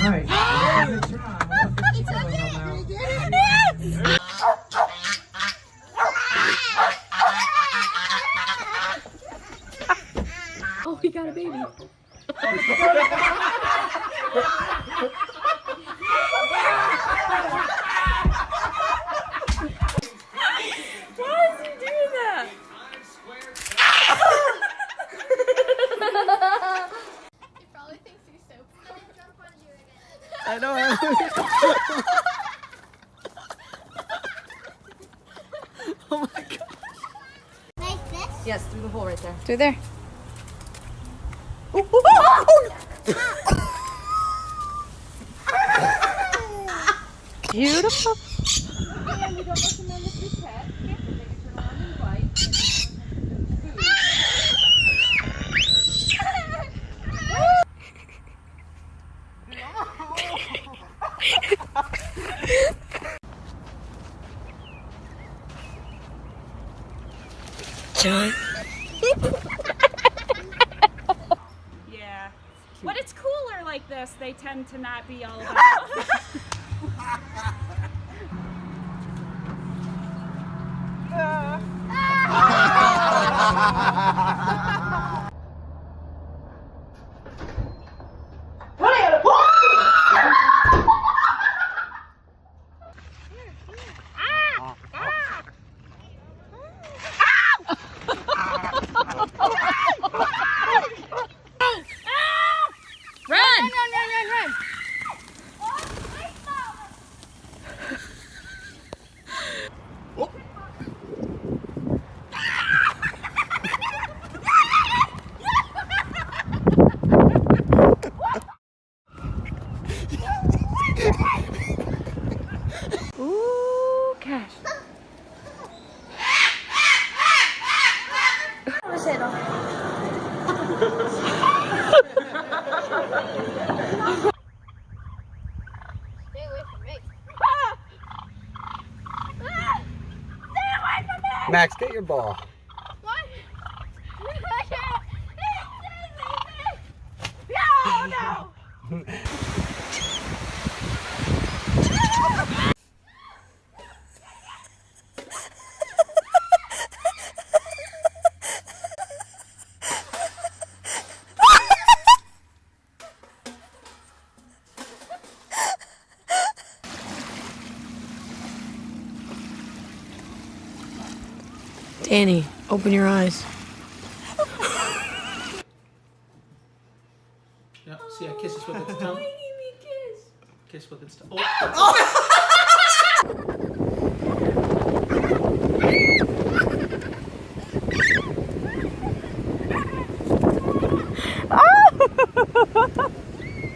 right. Good job. It's okay. You get it? Yes! Oh, we got a baby. Why is he doing that? He probably thinks he's so funny. Jump on you again. I know. Oh my god. Like this? Yes, through the hole right there. Through there. Beautiful. And we don't recommend it to pet. They turn around and bite. John. Yeah. When it's cooler like this, they tend to not be all about. Run! Ooh, cash. Stay away from me. Max, get your ball. What? I can't. No, no. Danny, open your eyes. Yeah, see, I kisses with its tongue. Kiss with its tongue. Oh!